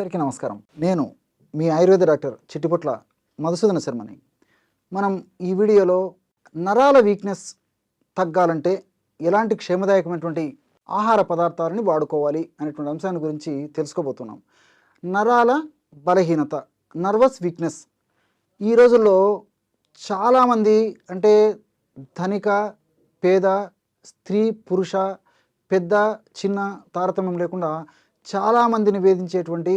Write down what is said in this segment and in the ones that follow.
అందరికీ నమస్కారం. నేను మీ ఆయుర్వేద డాక్టర్ చిట్టిపొట్ల మధుసూదన శర్మని. మనం ఈ వీడియోలో నరాల వీక్నెస్ తగ్గాలంటే ఎలాంటి క్షేమదాయకమైనటువంటి ఆహార పదార్థాలని వాడుకోవాలి అనేటువంటి అంశాన్ని గురించి తెలుసుకోబోతున్నాం. నరాల బలహీనత, నర్వస్ వీక్నెస్ ఈ రోజుల్లో చాలామంది అంటే ధనిక, పేద, స్త్రీ, పురుష, పెద్ద, చిన్న తారతమ్యం లేకుండా చాలామందిని వేధించేటువంటి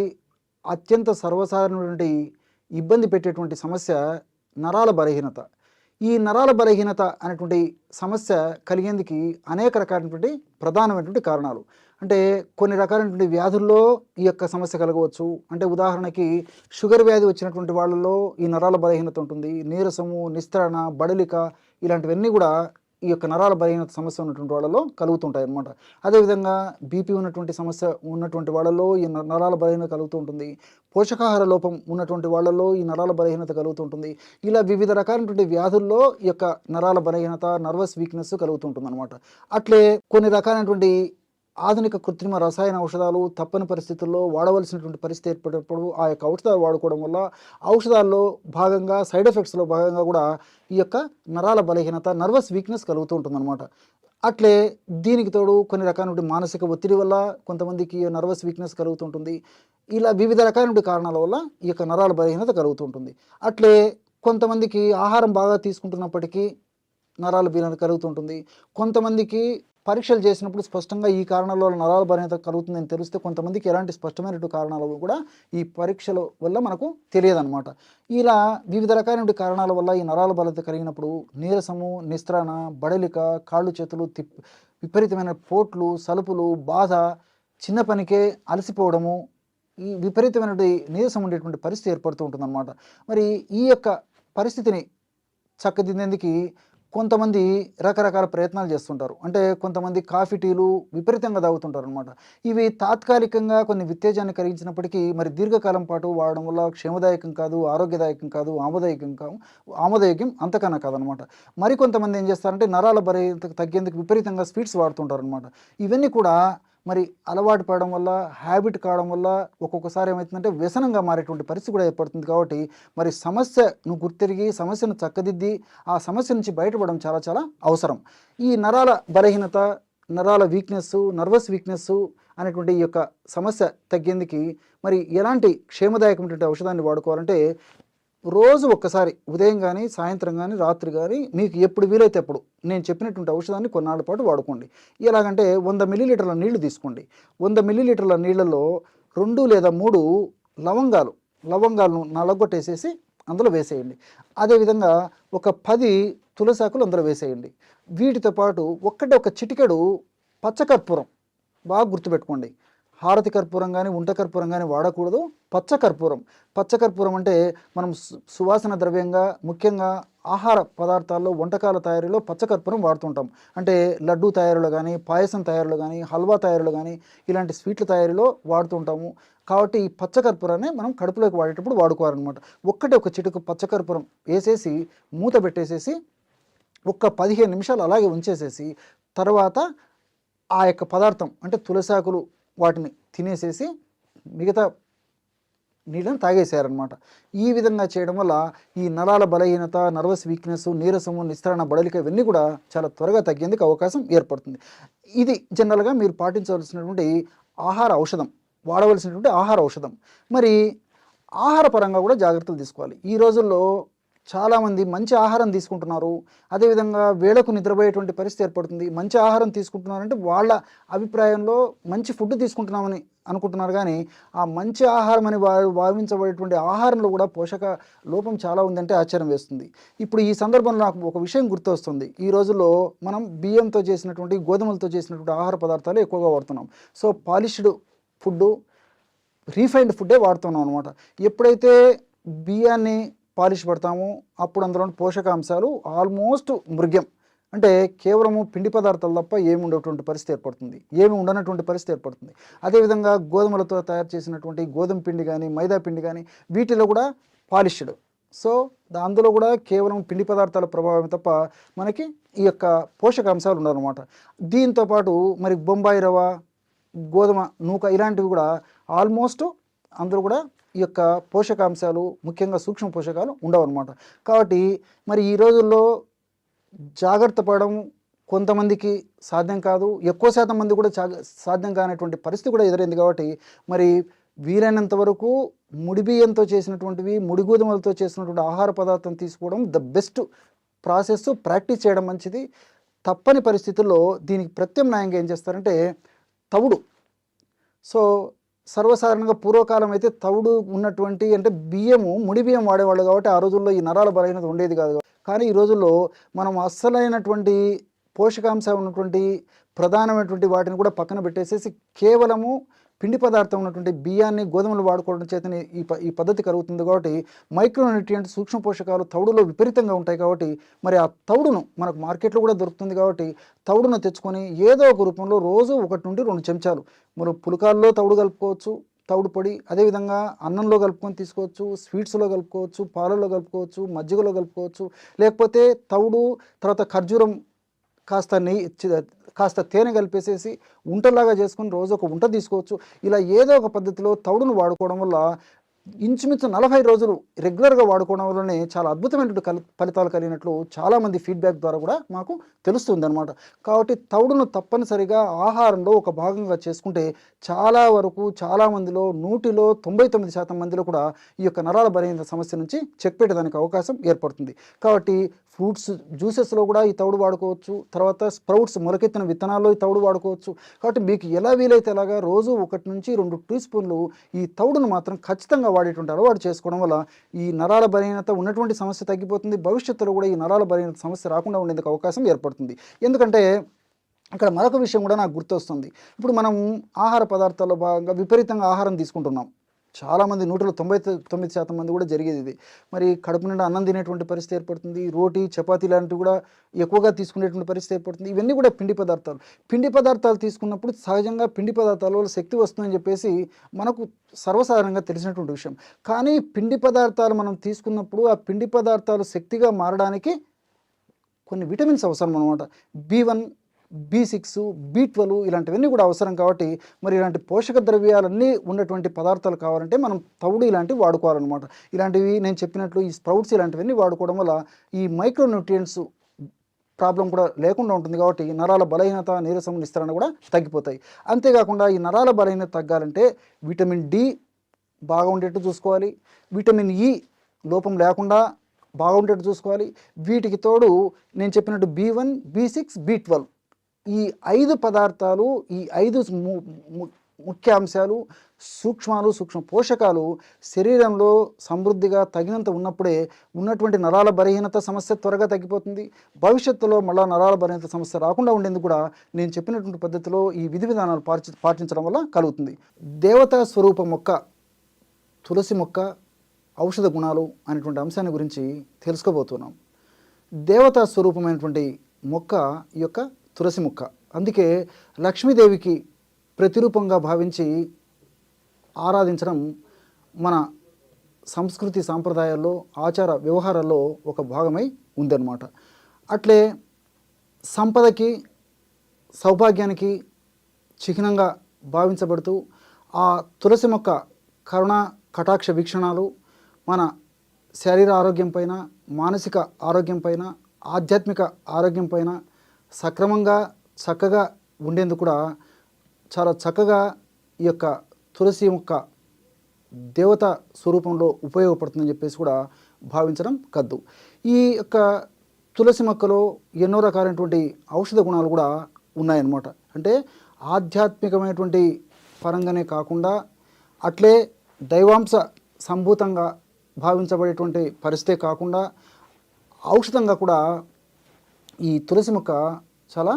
అత్యంత సర్వసాధారణమైనటువంటి ఇబ్బంది పెట్టేటువంటి సమస్య నరాల బలహీనత. ఈ నరాల బలహీనత అనేటువంటి సమస్య కలిగేందుకు అనేక రకాలైనటువంటి ప్రధానమైనటువంటి కారణాలు. అంటే కొన్ని రకాలైనటువంటి వ్యాధుల్లో ఈ యొక్క సమస్య కలగవచ్చు. అంటే ఉదాహరణకి షుగర్ వ్యాధి వచ్చినటువంటి వాళ్ళలో ఈ నరాల బలహీనత ఉంటుంది. నీరసము, నిస్త్రణ, బడలిక ఇలాంటివన్నీ కూడా ఈ యొక్క నరాల బలహీనత సమస్య ఉన్నటువంటి వాళ్ళలో కలుగుతుంటాయి అన్నమాట. అదేవిధంగా బీపీ ఉన్నటువంటి సమస్య ఉన్నటువంటి వాళ్ళలో ఈ నరాల బలహీనత కలుగుతూ ఉంటుంది. పోషకాహార లోపం ఉన్నటువంటి వాళ్ళలో ఈ నరాల బలహీనత కలుగుతుంటుంది. ఇలా వివిధ రకాలైనటువంటి వ్యాధుల్లో ఈ యొక్క నరాల బలహీనత, నర్వస్ వీక్నెస్ కలుగుతుంటుంది అనమాట. అట్లే కొన్ని రకాలైనటువంటి ఆధునిక కృత్రిమ రసాయన ఔషధాలు తప్పని పరిస్థితుల్లో వాడవలసినటువంటి పరిస్థితి ఏర్పడినప్పుడు ఆ యొక్క ఔషధాలు వాడుకోవడం వల్ల ఔషధాల్లో భాగంగా సైడ్ ఎఫెక్ట్స్లో భాగంగా కూడా ఈ యొక్క నరాల బలహీనత, నర్వస్ వీక్నెస్ కలుగుతూ ఉంటుందన్నమాట. అట్లే దీనికి తోడు కొన్ని రకాలైన మానసిక ఒత్తిడి వల్ల కొంతమందికి నర్వస్ వీక్నెస్ కలుగుతుంటుంది. ఇలా వివిధ రకాలైన కారణాల వల్ల ఈ యొక్క నరాల బలహీనత కలుగుతుంటుంది. అట్లే కొంతమందికి ఆహారం బాగా తీసుకుంటున్నప్పటికీ నరాల బలహీనత కలుగుతుంటుంది. కొంతమందికి పరీక్షలు చేసినప్పుడు స్పష్టంగా ఈ కారణాల వల్ల నరాల బలహీనత కలుగుతుందని తెలిస్తే కొంతమందికి ఎలాంటి స్పష్టమైనటువంటి కారణాలు కూడా ఈ పరీక్షల వల్ల మనకు తెలియదన్నమాట. ఇలా వివిధ రకాలైన కారణాల వల్ల ఈ నరాల బలహీనత కలిగినప్పుడు నీరసము, నిస్త్రణ, బడలిక, కాళ్ళు చేతులు విపరీతమైన పోట్లు, సలుపులు, బాధ, చిన్న పనికే అలసిపోవడము, ఈ విపరీతమైనటువంటి నీరసం ఉండేటువంటి పరిస్థితి ఏర్పడుతూ ఉంటుందన్నమాట. మరి ఈ యొక్క పరిస్థితిని చక్కదిద్దేందుకు కొంతమంది రకరకాల ప్రయత్నాలు చేస్తుంటారు. అంటే కొంతమంది కాఫీ, టీలు విపరీతంగా తాగుతుంటారు అనమాట. ఇవి తాత్కాలికంగా కొన్ని ఉత్తేజాన్ని కలిగించినప్పటికీ మరి దీర్ఘకాలం పాటు వాడడం వల్ల క్షేమదాయకం కాదు, ఆరోగ్యదాయకం కాదు, ఆమోదయోగ్యం అంతకన్నా కాదనమాట. మరికొంతమంది ఏం చేస్తారంటే నరాల బలహీనత తగ్గేందుకు విపరీతంగా స్వీట్స్ వాడుతుంటారు అనమాట. ఇవన్నీ కూడా మరి అలవాటు పడడం వల్ల, హ్యాబిట్ కావడం వల్ల ఒక్కొక్కసారి ఏమవుతుందంటే వ్యసనంగా మారేటువంటి పరిస్థితి కూడా ఏర్పడుతుంది. కాబట్టి మరి సమస్యను గుర్తిరిగి సమస్యను చక్కదిద్ది ఆ సమస్య నుంచి బయటపడడం చాలా చాలా అవసరం. ఈ నరాల బలహీనత, నరాల వీక్నెస్, నర్వస్ వీక్నెస్ అనేటువంటి ఈ యొక్క సమస్య తగ్గేందుకు మరి ఎలాంటి క్షేమదాయకమైనటువంటి ఔషధాన్ని వాడుకోవాలంటే రోజు ఒక్కసారి ఉదయం కానీ, సాయంత్రం కానీ, రాత్రి కానీ మీకు ఎప్పుడు వీలైతే అప్పుడు నేను చెప్పినటువంటి ఔషధాన్ని కొన్నాళ్ళ పాటు వాడుకోండి. ఎలాగంటే 100 మిల్లీలీటర్ల నీళ్లు తీసుకోండి. 100 మిల్లీలీటర్ల నీళ్ళలో 2 లేదా 3 లవంగాలను నలగొట్టేసేసి అందులో వేసేయండి. అదేవిధంగా ఒక 10 తులసాకులు అందులో వేసేయండి. వీటితో పాటు ఒక చిటికెడు పచ్చకర్పూరం, బాగా గుర్తుపెట్టుకోండి. హారతి కర్పూరం కానీ, ఉంట కర్పూరం కానీ వాడకూడదు. పచ్చకర్పూరం అంటే మనం సువాసన ద్రవ్యంగా ముఖ్యంగా ఆహార పదార్థాల్లో, వంటకాల తయారీలో పచ్చకర్పూరం వాడుతుంటాం. అంటే లడ్డూ తయారీలో కానీ, పాయసం తయారీలో కానీ, హల్వా తయారీలో కానీ ఇలాంటి స్వీట్ల తయారీలో వాడుతుంటాము. కాబట్టి ఈ పచ్చకర్పూరాన్ని మనం కడుపులోకి వాడేటప్పుడు వాడుకోవాలన్నమాట. ఒక చిటుకు పచ్చకర్పూరం వేసేసి మూత పెట్టేసేసి 15 నిమిషాలు అలాగే ఉంచేసేసి తర్వాత ఆ యొక్క పదార్థం అంటే తులసాకులు వాటిని తినేసేసి మిగతా నీళ్ళని తాగేసేయారనమాట. ఈ విధంగా చేయడం వల్ల ఈ నరాల బలహీనత, నర్వస్ వీక్నెస్, నీరసము, నిస్త్రణ, బడలిక ఇవన్నీ కూడా చాలా త్వరగా తగ్గేందుకు అవకాశం ఏర్పడుతుంది. ఇది జనరల్గా మీరు పాటించవలసినటువంటి వాడవలసినటువంటి ఆహార ఔషధం. మరి ఆహార పరంగా కూడా జాగ్రత్తలు తీసుకోవాలి. ఈ రోజుల్లో చాలామంది మంచి ఆహారం తీసుకుంటున్నారు. అదేవిధంగా వేళకు నిద్రపోయేటువంటి పరిస్థితి ఏర్పడుతుంది. మంచి ఆహారం తీసుకుంటున్నారంటే వాళ్ళ అభిప్రాయంలో మంచి ఫుడ్ తీసుకుంటున్నామని అనుకుంటున్నారు. కానీ ఆ మంచి ఆహారం అని భావించబడేటువంటి ఆహారంలో కూడా పోషక లోపం చాలా ఉందంటే ఆశ్చర్యం వేస్తుంది. ఇప్పుడు ఈ సందర్భంలో నాకు ఒక విషయం గుర్తొస్తుంది. ఈ రోజుల్లో మనం బియ్యంతో చేసినటువంటి, గోధుమలతో చేసినటువంటి ఆహార పదార్థాలు ఎక్కువగా వాడుతున్నాం. సో పాలిష్డ్ ఫుడ్డు, రీఫైన్డ్ ఫుడ్డే వాడుతున్నాం అనమాట. ఎప్పుడైతే బియ్యాన్ని పాలిష్ పడతాము అప్పుడు అందులో పోషకాంశాలు ఆల్మోస్ట్ మృగ్యం, అంటే కేవలము పిండి పదార్థాలు తప్ప ఏమి ఉండనటువంటి పరిస్థితి ఏర్పడుతుంది. అదేవిధంగా గోధుమలతో తయారు చేసినటువంటి గోధుమ పిండి కానీ, మైదా పిండి కానీ వీటిలో కూడా పాలిష్డ్. సో అందులో కూడా కేవలం పిండి పదార్థాల ప్రభావం తప్ప మనకి ఈ యొక్క పోషకాంశాలు ఉండవన్నమాట. దీంతోపాటు మరి బొంబాయి రవ్వ, గోధుమ నూక ఇలాంటివి కూడా ఆల్మోస్ట్ అందులో కూడా ఈ యొక్క పోషకాంశాలు ముఖ్యంగా సూక్ష్మ పోషకాలు ఉండవు అనమాట. కాబట్టి మరి ఈ రోజుల్లో జాగ్రత్త పడడం కొంతమందికి సాధ్యం కాదు, ఎక్కువ శాతం మంది కూడా సాధ్యం కానటువంటి పరిస్థితి కూడా ఎదురైంది. కాబట్టి మరి వీలైనంత వరకు ముడి బియ్యంతో చేసినటువంటివి, ముడి గోధుమలతో చేసినటువంటి ఆహార పదార్థం తీసుకోవడం ద బెస్ట్ ప్రాసెస్, ప్రాక్టీస్ చేయడం మంచిది. తప్పని పరిస్థితుల్లో దీనికి ప్రత్యామ్నాయంగా ఏం చేస్తారంటే తవుడు. సో సర్వసాధారణంగా పూర్వకాలం అయితే తవుడు ఉన్నటువంటి అంటే బియ్యము ముడి బియ్యం వాడేవాళ్ళు కాబట్టి ఆ రోజుల్లో ఈ నరాల బలహీనత ఉండేది కాదు. కానీ ఈ రోజుల్లో మనం అస్సలైనటువంటి పోషకాంశం ఉన్నటువంటి ప్రధానమైనటువంటి వాటిని కూడా పక్కన పెట్టేసేసి కేవలము పిండి పదార్థం ఉన్నటువంటి బియ్యాన్ని, గోధుమలు వాడుకోవడం చేతనే ఈ పద్ధతి కలుగుతుంది. కాబట్టి మైక్రోన్యూట్రియంట్ సూక్ష్మ పోషకాలు తవుడులో విపరీతంగా ఉంటాయి. కాబట్టి మరి ఆ తవుడును మనకు మార్కెట్లో కూడా దొరుకుతుంది. కాబట్టి తవుడును తెచ్చుకొని ఏదో ఒక రూపంలో రోజు 1 నుండి 2 చెంచాలు మనం పులకాల్లో తవుడు కలుపుకోవచ్చు, తవుడు పొడి. అదేవిధంగా అన్నంలో కలుపుకొని తీసుకోవచ్చు, స్వీట్స్లో కలుపుకోవచ్చు, పాలల్లో కలుపుకోవచ్చు, మజ్జిగలో కలుపుకోవచ్చు. లేకపోతే తవుడు తర్వాత ఖర్జూరం కాస్త తేనె కలిపేసేసి ఉంటలాగా చేసుకుని రోజు ఒక ఉంట తీసుకోవచ్చు. ఇలా ఏదో ఒక పద్ధతిలో తవుడును వాడుకోవడం వల్ల ఇంచుమించు 40 రోజులు రెగ్యులర్గా వాడుకోవడం వల్లనే చాలా అద్భుతమైనటువంటి ఫలితాలు కలిగినట్లు చాలామంది ఫీడ్బ్యాక్ ద్వారా కూడా మాకు తెలుస్తుంది అనమాట. కాబట్టి తవుడును తప్పనిసరిగా ఆహారంలో ఒక భాగంగా చేసుకుంటే చాలా వరకు చాలామందిలో 100లో 99% మందిలో కూడా ఈ యొక్క నరాల బలహీనత సమస్య నుంచి చెక్ పెట్టడానికి అవకాశం ఏర్పడుతుంది. కాబట్టి ఫ్రూట్స్ జ్యూసెస్లో కూడా ఈ తవుడు వాడుకోవచ్చు. తర్వాత స్ప్రౌట్స్ మొలకెత్తిన విత్తనాల్లో ఈ తవుడు వాడుకోవచ్చు. కాబట్టి మీకు ఎలా వీలైతే అలాగా రోజు 1 నుంచి 2 టీ స్పూన్లు ఈ తవుడును మాత్రం ఖచ్చితంగా వాడేటువంటి అలవాటు చేసుకోవడం వల్ల ఈ నరాల బలహీనత ఉన్నటువంటి సమస్య తగ్గిపోతుంది. భవిష్యత్తులో కూడా ఈ నరాల బలహీనత సమస్య రాకుండా ఉండేందుకు అవకాశం ఏర్పడుతుంది. ఎందుకంటే ఇక్కడ మరొక విషయం కూడా నాకు గుర్తొస్తుంది. ఇప్పుడు మనం ఆహార పదార్థాల్లో భాగంగా విపరీతంగా ఆహారం తీసుకుంటున్నాం. చాలామంది 100లో 99% మంది కూడా జరిగేది ఇది. మరి కడుపు నిండా అన్నం తినేటువంటి పరిస్థితి ఏర్పడుతుంది. రోటీ, చపాతీ లాంటివి కూడా ఎక్కువగా తీసుకునేటువంటి పరిస్థితి ఏర్పడుతుంది. ఇవన్నీ కూడా పిండి పదార్థాలు. పిండి పదార్థాలు తీసుకున్నప్పుడు సహజంగా పిండి పదార్థాల వల్ల శక్తి వస్తుందని చెప్పేసి మనకు సర్వసాధారణంగా తెలిసినటువంటి విషయం. కానీ పిండి పదార్థాలు మనం తీసుకున్నప్పుడు ఆ పిండి పదార్థాలు శక్తిగా మారడానికి కొన్ని విటమిన్స్ అవసరం అన్నమాట. B1, B6, B12 ఇలాంటివన్నీ కూడా అవసరం. కాబట్టి మరి ఇలాంటి పోషక ద్రవ్యాలన్నీ ఉన్నటువంటి పదార్థాలు కావాలంటే మనం తవుడు ఇలాంటివి వాడుకోవాలన్నమాట. ఇలాంటివి నేను చెప్పినట్లు ఈ స్ప్రౌట్స్ ఇలాంటివన్నీ వాడుకోవడం వల్ల ఈ మైక్రోన్యూట్రియంట్స్ ప్రాబ్లం కూడా లేకుండా ఉంటుంది. కాబట్టి నరాల బలహీనత, నీరసం, నిస్తరణ కూడా తగ్గిపోతాయి. అంతేకాకుండా ఈ నరాల బలహీనత తగ్గాలంటే విటమిన్ D బాగా ఉండేట్టు చూసుకోవాలి. విటమిన్ E లోపం లేకుండా బాగుండేట్టు చూసుకోవాలి. వీటికి తోడు నేను చెప్పినట్టు B1, B6, B12 ఈ 5 పదార్థాలు, ఈ 5 ముఖ్యాంశాలు, సూక్ష్మ పోషకాలు శరీరంలో సమృద్ధిగా తగినంత ఉన్నప్పుడే ఉన్నటువంటి నరాల బలహీనత సమస్య త్వరగా తగ్గిపోతుంది. భవిష్యత్తులో మళ్ళీ నరాల బలహీనత సమస్య రాకుండా ఉండేందుకు కూడా నేను చెప్పినటువంటి పద్ధతిలో ఈ విధి విధానాలు పాటించడం వల్ల కలుగుతుంది. దేవతా స్వరూప మొక్క తులసి మొక్క ఔషధ గుణాలు అనేటువంటి అంశాన్ని గురించి తెలుసుకోబోతున్నాం. దేవతా స్వరూపమైనటువంటి మొక్క ఈ యొక్క తులసి మొక్క. అందుకే లక్ష్మీదేవికి ప్రతిరూపంగా భావించి ఆరాధించడం మన సంస్కృతి సాంప్రదాయాల్లో, ఆచార వ్యవహారాల్లో ఒక భాగమై ఉందన్నమాట. అట్లే సంపదకి, సౌభాగ్యానికి చిహ్నంగా భావించబడుతూ ఆ తులసి మొక్క కరుణ కటాక్ష వీక్షణాలు మన శరీర ఆరోగ్యం పైన, మానసిక ఆరోగ్యం పైన, ఆధ్యాత్మిక ఆరోగ్యం పైన సక్రమంగా చక్కగా ఉండేందుకు కూడా చాలా చక్కగా ఈ యొక్క తులసి మొక్క దేవత స్వరూపంలో ఉపయోగపడుతుందని చెప్పేసి కూడా భావించడం కద్దు. ఈ యొక్క తులసి మొక్కలో ఎన్నో రకాలైనటువంటి ఔషధ గుణాలు కూడా ఉన్నాయన్నమాట. అంటే ఆధ్యాత్మికమైనటువంటి పరంగానే కాకుండా అట్లే దైవాంశ సంభూతంగా భావించబడేటువంటి పరిస్థితే కాకుండా ఔషధంగా కూడా ఈ తులసి మొక్క చాలా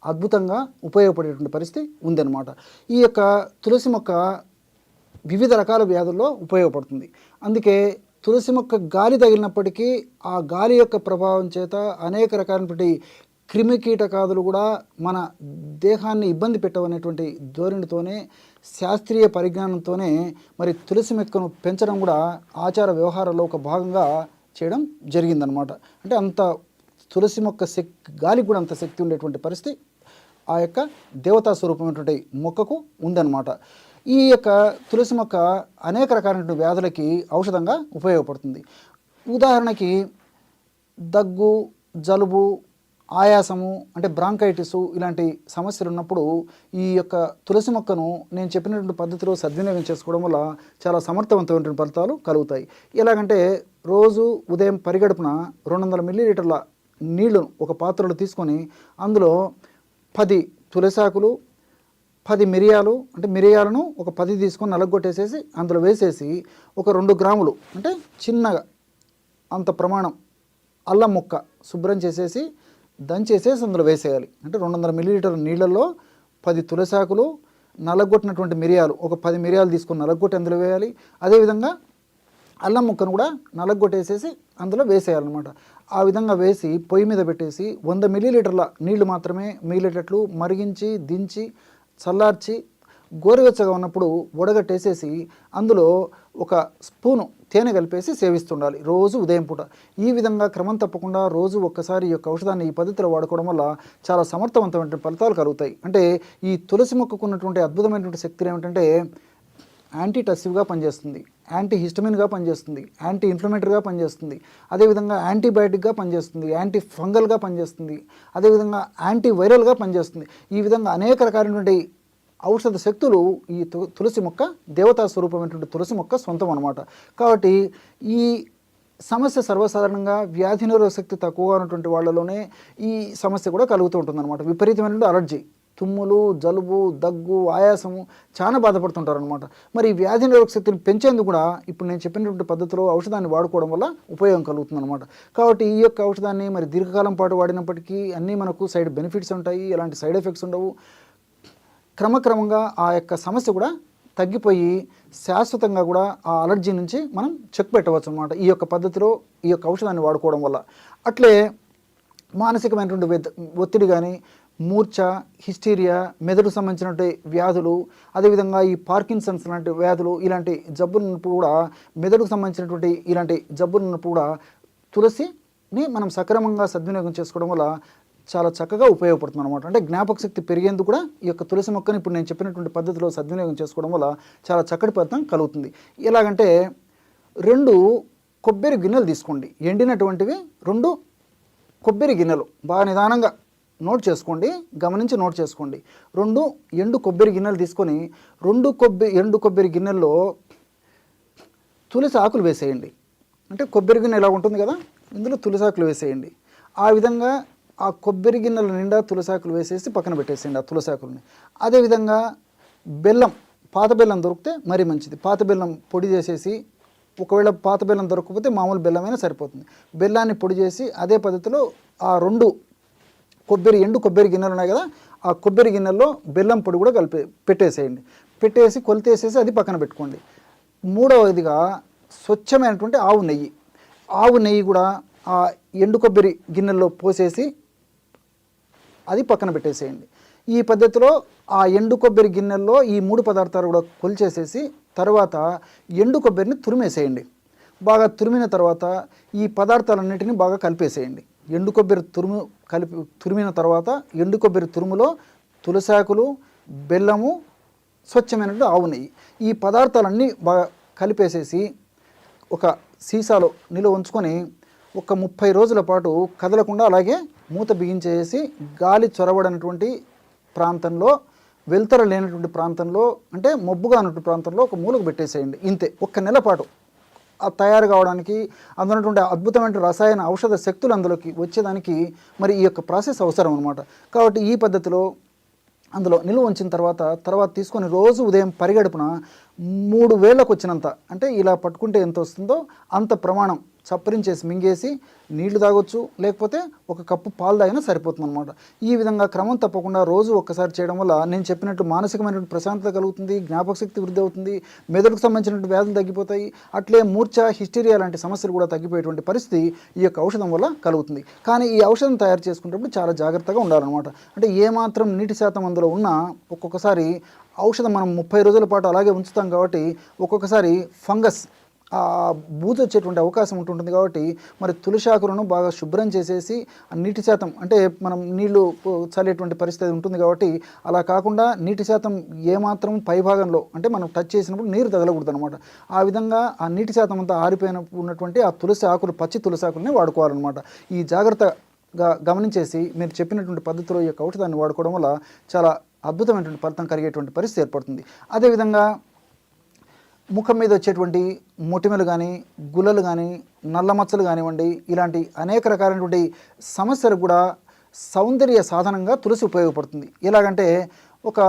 అద్భుతంగా ఉపయోగపడేటువంటి పరిస్థితి ఉందన్నమాట. ఈ యొక్క తులసి మొక్క వివిధ రకాల వ్యాధుల్లో ఉపయోగపడుతుంది. అందుకే తులసి మొక్క గాలి తగిలినప్పటికీ ఆ గాలి యొక్క ప్రభావం చేత అనేక రకాలైనటువంటి క్రిమికీటకాదులు కూడా మన దేహాన్ని ఇబ్బంది పెట్టవనేటువంటి ధోరణితోనే, శాస్త్రీయ పరిజ్ఞానంతోనే మరి తులసి మొక్కను పెంచడం కూడా ఆచార వ్యవహారాల్లో ఒక భాగంగా చేయడం జరిగిందనమాట. అంటే అంత తులసి మొక్క గాలికి కూడా అంత శక్తి ఉండేటువంటి పరిస్థితి ఆ యొక్క దేవతా స్వరూపమైనటువంటి మొక్కకు ఉందన్నమాట. ఈ యొక్క తులసి మొక్క అనేక రకాలైన వ్యాధులకి ఔషధంగా ఉపయోగపడుతుంది. ఉదాహరణకి దగ్గు, జలుబు, ఆయాసము అంటే బ్రాంకైటిసు ఇలాంటి సమస్యలు ఉన్నప్పుడు ఈ యొక్క తులసి మొక్కను నేను చెప్పినటువంటి పద్ధతిలో సద్వినియోగం చేసుకోవడం వల్ల చాలా సమర్థవంతమైన ఫలితాలు కలుగుతాయి. ఎలాగంటే రోజు ఉదయం పరిగడుపున 200 మిల్లీలీటర్ల నీళ్లు ఒక పాత్రలో తీసుకొని అందులో 10 తులసాకులు, 10 మిరియాలు అంటే మిరియాలను ఒక 10 తీసుకొని నలగొట్టేసేసి అందులో వేసేసి ఒక 2 గ్రాములు అంటే చిన్నగా అంత ప్రమాణం అల్లం ముక్క శుభ్రం చేసేసి దంచేసేసి అందులో వేసేయాలి. అంటే 200 మిల్లీలీటర్ల నీళ్ళల్లో 10 తులసాకులు, నలగొట్టినటువంటి మిరియాలు ఒక 10 మిరియాలు తీసుకొని నలగొట్టి అందులో వేయాలి. అదేవిధంగా అల్లం ముక్కను కూడా నలగొట్టేసేసి అందులో వేసేయాలన్నమాట. ఆ విధంగా వేసి పొయ్యి మీద పెట్టేసి 100 మిల్లీలీటర్ల నీళ్లు మాత్రమే మిగిలేటట్లు మరిగించి దించి చల్లార్చి గోరువెచ్చగా ఉన్నప్పుడు వడగట్టేసేసి అందులో ఒక స్పూను తేనె కలిపేసి సేవిస్తుండాలి రోజు ఉదయం పూట. ఈ విధంగా క్రమం తప్పకుండా రోజు ఒక్కసారి ఈ యొక్క ఔషధాన్ని ఈ పద్ధతిలో వాడుకోవడం వల్ల చాలా సమర్థవంతమైన ఫలితాలు కలుగుతాయి. అంటే ఈ తులసి మొక్కకు ఉన్నటువంటి అద్భుతమైనటువంటి శక్తులు ఏమిటంటే యాంటీటసివ్గా పనిచేస్తుంది, యాంటీ హిస్టమిన్గా పనిచేస్తుంది, యాంటీ ఇన్ఫ్లమేటరీగా పనిచేస్తుంది, అదేవిధంగా యాంటీబయాటిక్గా పనిచేస్తుంది, యాంటీ ఫంగల్గా పనిచేస్తుంది, అదేవిధంగా యాంటీ వైరల్గా పనిచేస్తుంది. ఈ విధంగా అనేక రకాలైనటువంటి ఔషధ శక్తులు ఈ తులసి మొక్క దేవతా స్వరూపమైనటువంటి తులసి మొక్క సొంతం అన్నమాట. కాబట్టి ఈ సమస్య సర్వసాధారణంగా వ్యాధి నిరోధక శక్తి తక్కువగా ఉన్నటువంటి వాళ్ళలోనే ఈ సమస్య కూడా కలుగుతూ ఉంటుందన్నమాట. విపరీతమైనటువంటి అలర్జీ, తుమ్ములు, జలుబు, దగ్గు, ఆయాసము చాలా బాధపడుతుంటారు అనమాట. మరి ఈ వ్యాధి నిరోధక శక్తిని పెంచేందుకు కూడా ఇప్పుడు నేను చెప్పినటువంటి పద్ధతిలో ఔషధాన్ని వాడుకోవడం వల్ల ఉపయోగం కలుగుతుంది అనమాట. కాబట్టి ఈ యొక్క ఔషధాన్ని మరి దీర్ఘకాలం పాటు వాడినప్పటికీ అన్నీ మనకు సైడ్ బెనిఫిట్స్ ఉంటాయి, ఎలాంటి సైడ్ ఎఫెక్ట్స్ ఉండవు. క్రమక్రమంగా ఆ యొక్క సమస్య కూడా తగ్గిపోయి శాశ్వతంగా కూడా ఆ అలర్జీ నుంచి మనం చెక్ పెట్టవచ్చు అనమాట ఈ యొక్క పద్ధతిలో ఈ యొక్క ఔషధాన్ని వాడుకోవడం వల్ల. అట్లే మానసికమైనటువంటి ఒత్తిడి కానీ, మూర్ఛ, హిస్టీరియా, మెదడుకు సంబంధించినటువంటి వ్యాధులు, అదేవిధంగా ఈ పార్కిన్సన్స్ లాంటి వ్యాధులు ఇలాంటి జబ్బులు ఉన్నప్పుడు కూడా, మెదడుకు సంబంధించినటువంటి ఇలాంటి జబ్బులు ఉన్నప్పుడు కూడా తులసిని మనం సక్రమంగా సద్వినియోగం చేసుకోవడం వల్ల చాలా చక్కగా ఉపయోగపడుతుంది అనమాట. అంటే జ్ఞాపక శక్తి పెరిగేందుకు కూడా ఈ యొక్క తులసి మొక్కని ఇప్పుడు నేను చెప్పినటువంటి పద్ధతిలో సద్వినియోగం చేసుకోవడం వల్ల చాలా చక్కటి ఫలితం కలుగుతుంది. ఎలాగంటే 2 కొబ్బరి గిన్నెలు తీసుకోండి, ఎండినటువంటివి 2 కొబ్బరి గిన్నెలు బాగా నిదానంగా నోట్ చేసుకోండి, గమనించి నోట్ చేసుకోండి. 2 ఎండు కొబ్బరి గిన్నెలు తీసుకొని 2 ఎండు కొబ్బరి గిన్నెల్లో తులసి ఆకులు వేసేయండి. అంటే కొబ్బరి గిన్నె ఎలా ఉంటుంది కదా, ఇందులో తులసి ఆకులు వేసేయండి. ఆ విధంగా ఆ కొబ్బరి గిన్నెల నిండా తులసాకులు వేసేసి పక్కన పెట్టేసేయండి ఆ తులసాకులని. అదేవిధంగా బెల్లం, పాత బెల్లం దొరికితే మరీ మంచిది. పాత బెల్లం పొడి చేసేసి, ఒకవేళ పాత బెల్లం దొరకకపోతే మామూలు బెల్లమైనా సరిపోతుంది. బెల్లాన్ని పొడి చేసి అదే పద్ధతిలో ఆ 2 ఎండు కొబ్బరి గిన్నెలు ఉన్నాయి కదా, ఆ కొబ్బరి గిన్నెల్లో బెల్లం పొడి కూడా పెట్టేసేయండి. పెట్టేసి కొలితేసేసి అది పక్కన పెట్టుకోండి. 3వదిగా స్వచ్ఛమైనటువంటి ఆవు నెయ్యి కూడా ఆ ఎండు కొబ్బరి గిన్నెల్లో పోసేసి అది పక్కన పెట్టేసేయండి. ఈ పద్ధతిలో ఆ ఎండు కొబ్బరి గిన్నెల్లో ఈ 3 పదార్థాలు కూడా కొలిచేసేసి తర్వాత ఎండు కొబ్బరిని తురిమేసేయండి. బాగా తురిమిన తర్వాత ఈ పదార్థాలన్నింటినీ బాగా కలిపేసేయండి. ఎండు కొబ్బరి తురిమిన తర్వాత ఎండు కొబ్బరి తురుములో తులసాకులు, బెల్లము, స్వచ్ఛమైనటువంటి ఆవు నెయ్యి ఈ పదార్థాలన్నీ బాగా కలిపేసేసి ఒక సీసాలో నిల్వ ఉంచుకొని ఒక 30 రోజుల పాటు కదలకుండా అలాగే మూత బిగించేసి గాలి చొరబడినటువంటి ప్రాంతంలో, వెలుతురు లేనటువంటి ప్రాంతంలో, అంటే మబ్బుగా ఉన్నటువంటి ప్రాంతంలో ఒక మూలకు పెట్టేసేయండి. ఇంతే, 1 నెల పాటు తయారు కావడానికి అందులో ఉన్నటువంటి అద్భుతమైన రసాయన ఔషధ శక్తులు అందులోకి వచ్చేదానికి మరి ఈ యొక్క ప్రాసెస్ అవసరం అనమాట. కాబట్టి ఈ పద్ధతిలో అందులో నిల్వ ఉంచిన తర్వాత తీసుకొని రోజు ఉదయం పరిగడుపున 3 వేళ్లకు వచ్చినంత, అంటే ఇలా పట్టుకుంటే ఎంత వస్తుందో అంత ప్రమాణం చప్పరించేసి మింగేసి నీళ్లు తాగొచ్చు, లేకపోతే 1 కప్పు పాలు తాగినా సరిపోతుంది అనమాట. ఈ విధంగా క్రమం తప్పకుండా రోజు ఒక్కసారి చేయడం వల్ల నేను చెప్పినట్టు మానసికమైనటువంటి ప్రశాంతత కలుగుతుంది, జ్ఞాపక శక్తి వృద్ధి అవుతుంది, మెదడుకు సంబంధించినటువంటి వ్యాధులు తగ్గిపోతాయి, అట్లే మూర్ఛ, హిస్టీరియా లాంటి సమస్యలు కూడా తగ్గిపోయేటువంటి పరిస్థితి ఈ యొక్క ఔషధం వల్ల కలుగుతుంది. కానీ ఈ ఔషధం తయారు చేసుకునేటప్పుడు చాలా జాగ్రత్తగా ఉండాలన్నమాట. అంటే ఏమాత్రం నీటి శాతం అందులో ఉన్నా ఒక్కొక్కసారి ఔషధం మనం 30 రోజుల పాటు అలాగే ఉంచుతాం కాబట్టి ఒక్కొక్కసారి ఫంగస్ ఆ బూజు వచ్చేటువంటి అవకాశం ఉంటుంటుంది. కాబట్టి మరి తులసి ఆకులను బాగా శుభ్రం చేసేసి ఆ నీటి శాతం అంటే మనం నీళ్లు చల్లేటువంటి పరిస్థితి ఉంటుంది. కాబట్టి అలా కాకుండా నీటి శాతం ఏమాత్రం పైభాగంలో అంటే మనం టచ్ చేసినప్పుడు నీరు తగలకూడదు అనమాట. ఆ విధంగా ఆ నీటి శాతం అంతా ఆరిపోయిన ఉన్నటువంటి ఆ తులసి ఆకులు, పచ్చి తులసి ఆకులని వాడుకోవాలన్నమాట. ఈ జాగ్రత్తగా గమనించేసి మీరు చెప్పినటువంటి పద్ధతిలో ఈ యొక్క ఔషధాన్ని వాడుకోవడం వల్ల చాలా అద్భుతమైనటువంటి ఫలితం కలిగేటువంటి పరిస్థితి ఏర్పడుతుంది. అదేవిధంగా ముఖం మీద వచ్చేటువంటి మొటిమలు కానీ, గుల్లలు కానీ, నల్ల మచ్చలు కానివ్వండి, ఇలాంటి అనేక రకాలైనటువంటి సమస్యలకు కూడా సౌందర్య సాధనంగా తులసి ఉపయోగపడుతుంది. ఎలాగంటే ఒక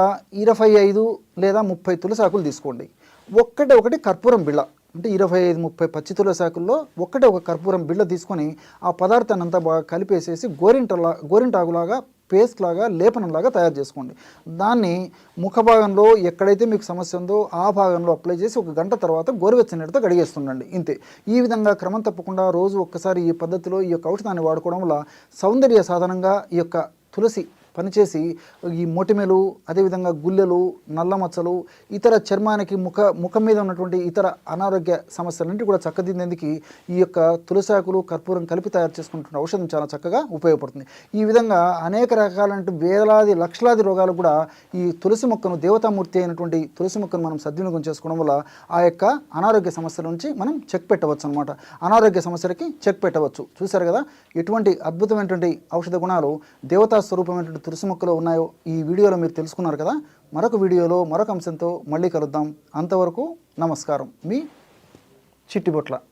25 లేదా 30 తులసి ఆకులు తీసుకోండి. ఒకటి కర్పూరం బిళ్ళ అంటే 25, 30 పచ్చి తులసి ఆకుల్లో ఒక కర్పూరం బిళ్ళ తీసుకొని ఆ పదార్థాన్ని అంతా బాగా కలిపేసేసి గోరింటాకులాగా పేస్ట్ లాగా లేపనంలాగా తయారు చేసుకోండి. దాన్ని ముఖ భాగంలో ఎక్కడైతే మీకు సమస్య ఉందో ఆ భాగంలో అప్లై చేసి ఒక గంట తర్వాత గోరువెచ్చని నీటితో కడిగేస్తుండండి. ఇంతే. ఈ విధంగా క్రమం తప్పకుండా రోజు ఒక్కసారి ఈ పద్ధతిలో ఈ యొక్క ఔషధాన్ని వాడుకోవడం వల్ల సౌందర్య సాధనంగా ఈ యొక్క తులసి పనిచేసి ఈ మొటిమలు, అదేవిధంగా గుల్లెలు, నల్ల మచ్చలు, ఇతర చర్మానికి ముఖం మీద ఉన్నటువంటి ఇతర అనారోగ్య సమస్యలన్నింటి కూడా చక్కదిద్దేందుకు ఈ యొక్క తులసాకులు, కర్పూరం కలిపి తయారు చేసుకుంటున్న ఔషధం చాలా చక్కగా ఉపయోగపడుతుంది. ఈ విధంగా అనేక రకాలైన వేలాది లక్షలాది రోగాలు కూడా ఈ తులసి మొక్కను, దేవతామూర్తి అయినటువంటి తులసి మొక్కను మనం సద్వినియోగం చేసుకోవడం వల్ల ఆ యొక్క అనారోగ్య సమస్యల నుంచి మనం చెక్ పెట్టవచ్చు అనమాట. అనారోగ్య సమస్యలకి చెక్ పెట్టవచ్చు. చూశారు కదా ఎటువంటి అద్భుతమైనటువంటి ఔషధ గుణాలు దేవతా స్వరూపమైనటువంటి తులసి మొక్కలో ఉన్నాయో ఈ వీడియోలో మీరు తెలుసుకున్నారు కదా. మరొక వీడియోలో మరొక అంశంతో మళ్ళీ కలుద్దాం. అంతవరకు నమస్కారం. మీ చిట్టిబొట్ల.